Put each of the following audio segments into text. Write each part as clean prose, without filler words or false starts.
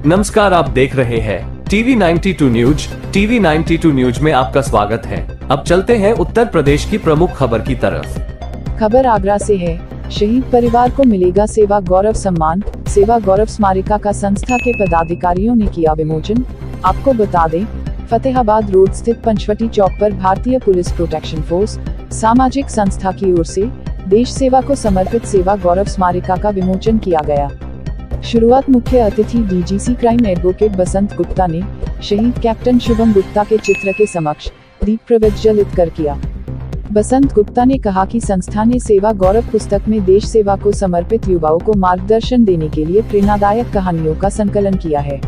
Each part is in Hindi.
नमस्कार, आप देख रहे हैं टीवी 92 न्यूज। टीवी 92 न्यूज में आपका स्वागत है। अब चलते हैं उत्तर प्रदेश की प्रमुख खबर की तरफ। खबर आगरा से है। शहीद परिवार को मिलेगा सेवा गौरव सम्मान। सेवा गौरव स्मारिका का संस्था के पदाधिकारियों ने किया विमोचन। आपको बता दें, फतेहाबाद रोड स्थित पंचवटी चौक पर भारतीय पुलिस प्रोटेक्शन फोर्स सामाजिक संस्था की ओर से देश सेवा को समर्पित सेवा गौरव स्मारिका का विमोचन किया गया। शुरुआत मुख्य अतिथि डीजीसी क्राइम एडवोकेट बसंत गुप्ता ने शहीद कैप्टन शुभम गुप्ता के चित्र के समक्ष दीप प्रज्वलित कर किया। बसंत गुप्ता ने कहा कि संस्था ने सेवा गौरव पुस्तक में देश सेवा को समर्पित युवाओं को मार्गदर्शन देने के लिए प्रेरणादायक कहानियों का संकलन किया है।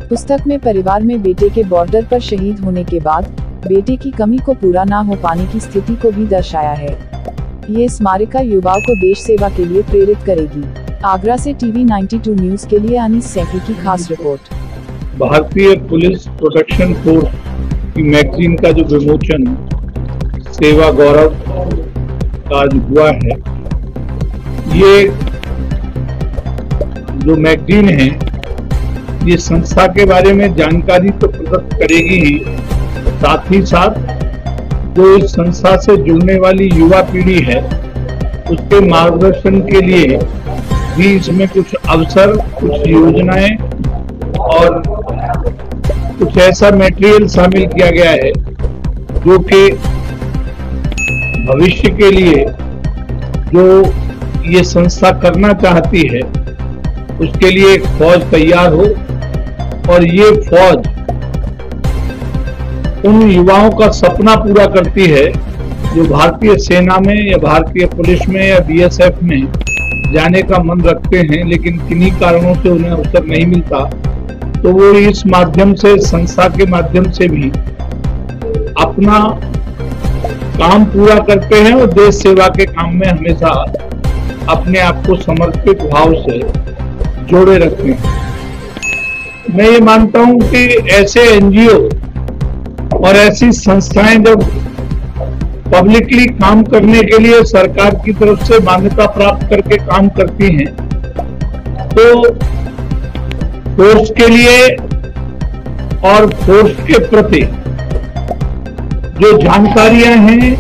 पुस्तक में परिवार में बेटे के बॉर्डर पर शहीद होने के बाद बेटे की कमी को पूरा न हो पाने की स्थिति को भी दर्शाया है। ये स्मारिका युवाओं को देश सेवा के लिए प्रेरित करेगी। आगरा से टीवी 92 न्यूज के लिए अनीस सैफी की खास रिपोर्ट। भारतीय पुलिस प्रोटेक्शन फोर्स की मैगजीन का जो विमोचन सेवा गौरव का आज हुआ है, ये जो मैगजीन है ये संस्था के बारे में जानकारी तो प्रदत्त करेगी ही, साथ ही साथ जो इस संस्था से जुड़ने वाली युवा पीढ़ी है उसके मार्गदर्शन के लिए भी इसमें कुछ अवसर, कुछ योजनाएं और कुछ ऐसा मटेरियल शामिल किया गया है जो कि भविष्य के लिए जो ये संस्था करना चाहती है उसके लिए एक फौज तैयार हो और ये फौज उन युवाओं का सपना पूरा करती है जो भारतीय सेना में या भारतीय पुलिस में या बीएसएफ में जाने का मन रखते हैं, लेकिन किन्हीं कारणों से उन्हें अवसर नहीं मिलता, तो वो इस माध्यम से, संस्था के माध्यम से भी अपना काम पूरा करते हैं और देश सेवा के काम में हमेशा अपने आप को समर्पित भाव से जोड़े रखते हैं। मैं ये मानता हूं कि ऐसे एनजीओ और ऐसी संस्थाएं जब पब्लिकली काम करने के लिए सरकार की तरफ से मान्यता प्राप्त करके काम करती हैं, तो फोर्स के लिए और फोर्स के प्रति जो जानकारियां हैं,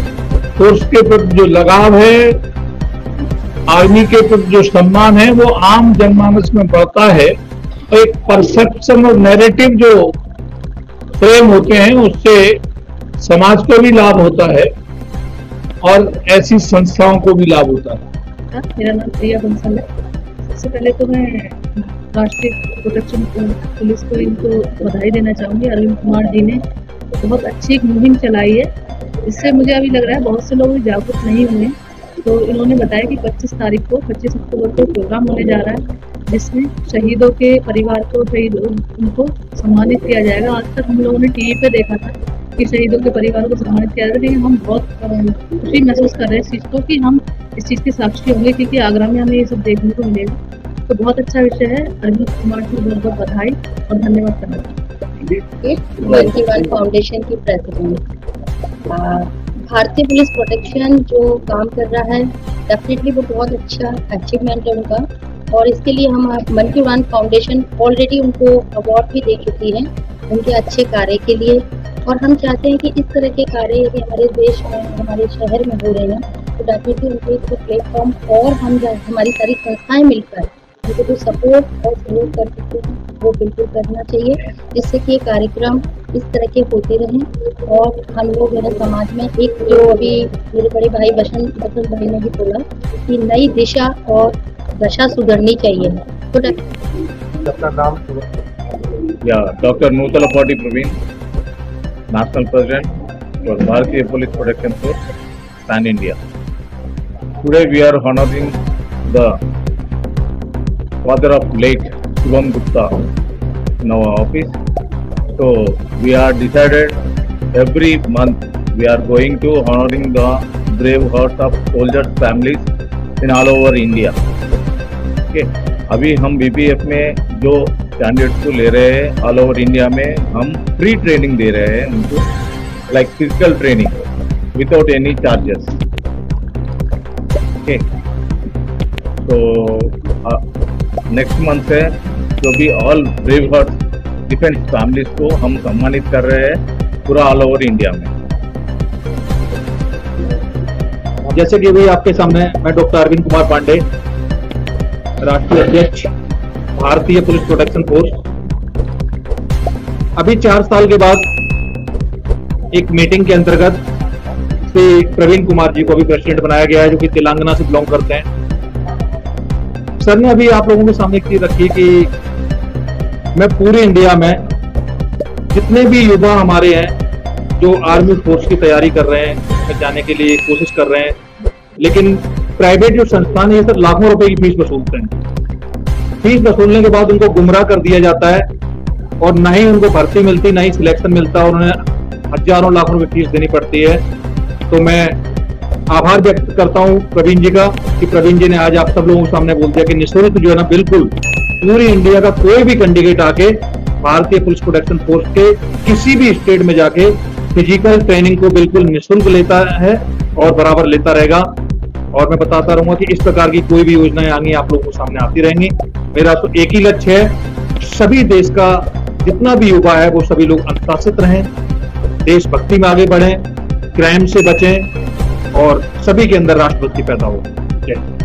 फोर्स के प्रति जो लगाव है, आर्मी के प्रति जो सम्मान है, वो आम जनमानस में बढ़ता है और एक परसेप्शन और नैरेटिव जो फ्रेम होते हैं उससे समाज को भी लाभ होता है और ऐसी संस्थाओं को भी लाभ होता है। मेरा नाम प्रिया बंसल है। सबसे पहले तो मैं राष्ट्रीय प्रोटेक्शन पुलिस को इनको बधाई देना चाहूँगी। अरविंद कुमार जी ने बहुत अच्छी एक मुहिम चलाई है, इससे मुझे अभी लग रहा है बहुत से लोग जागरूक नहीं हुए। तो इन्होंने बताया कि 25 अक्टूबर को प्रोग्राम होने जा रहा है जिसमें शहीदों के परिवार को, उनको सम्मानित किया जाएगा। आज तक हम लोगों ने टीवी पे देखा था कि शहीदों के परिवारों को सम्मानित किया जाएगा, लेकिन हम बहुत खुशी महसूस कर रहे हैं इस चीज़ को कि हम इस चीज़ के साक्षी होंगे, क्योंकि आगरा में हमें ये सब देखने को मिलेगा। तो बहुत अच्छा विषय है। अरविंद कुमार जी को बहुत बधाई और धन्यवाद करना चाहूँगी। फाउंडेशन की प्रेसिडेंट, भारतीय पुलिस प्रोटेक्शन जो काम कर रहा है, डेफिनेटली वो बहुत अच्छा अचीवमेंट है उनका, और इसके लिए हम मन की उड़ान फाउंडेशन ऑलरेडी उनको अवार्ड भी दे चुकी है उनके अच्छे कार्य के लिए। और हम चाहते हैं कि इस तरह के कार्य यदि हमारे देश में, हमारे शहर में हो रहे हैं, तो डेफिनेटली उनको इसको प्लेटफॉर्म और हम हमारी सारी संस्थाएं मिलकर उनको जो सपोर्ट और सहयोग कर सकते हैं वो बिल्कुल करना चाहिए, जिससे कि ये कार्यक्रम इस तरह के होते रहें और हम लोग मेरे समाज में एक जो अभी मेरे बड़े भाई बसंत भाई ने भी बोला कि नई दिशा और दशा सुधरनी चाहिए। तो अपना नाम doctor Nutalapati Praveen, National President for Bharatiya Police Protection Force, Pan India. Today we are honoring the father of late Shubham Gupta in our office. So we are decided every month we are going to honoring the brave hearts of soldiers families in all over India. Okay. अभी हम BPF में जो कैंडिडेट्स को ले रहे हैं ऑल ओवर इंडिया में, हम फ्री ट्रेनिंग दे रहे हैं उनको, like physical training without any charges. Okay, तो नेक्स्ट मंथ से जो भी all brave heart defence families को हम सम्मानित कर रहे हैं पूरा ऑल ओवर इंडिया में। जैसे कि अभी आपके सामने मैं डॉक्टर अरविंद कुमार पांडे, राष्ट्रीय अध्यक्ष भारतीय पुलिस प्रोटेक्शन फोर्स। अभी 4 साल के बाद एक मीटिंग के अंतर्गत श्री प्रवीण कुमार जी को भी प्रेसिडेंट बनाया गया है, जो कि तेलंगाना से बिलोंग करते हैं। सर ने अभी आप लोगों के सामने एक चीज रखी कि मैं पूरे इंडिया में जितने भी युवा हमारे हैं जो आर्मी फोर्स की तैयारी कर रहे हैं, जाने के लिए कोशिश कर रहे हैं, लेकिन प्राइवेट जो संस्थान है ये सब लाखों रुपए की फीस वसूलते हैं। फीस वसूलने के बाद उनको गुमराह कर दिया जाता है और ना ही उनको भर्ती मिलती, ना ही सिलेक्शन मिलता और उन्हें हजारों लाखों रुपए फीस देनी पड़ती है। तो मैं आभार व्यक्त करता हूं प्रवीण जी का कि प्रवीण जी ने आज आप सब लोगों के सामने बोल दिया कि निःशुल्क जो है ना, बिल्कुल पूरी इंडिया का कोई भी कैंडिडेट आके भारतीय पुलिस प्रोटेक्शन फोर्स के किसी भी स्टेट में जाके फिजिकल ट्रेनिंग को बिल्कुल निःशुल्क लेता है और बराबर लेता रहेगा। और मैं बताता रहूंगा कि इस प्रकार की कोई भी योजनाएं आगे आप लोगों के सामने आती रहेंगी। मेरा तो एक ही लक्ष्य है, सभी देश का जितना भी युवा है वो सभी लोग अनुशासित रहें, देशभक्ति में आगे बढ़ें, क्राइम से बचें और सभी के अंदर राष्ट्रभक्ति पैदा हो। जय हिंद।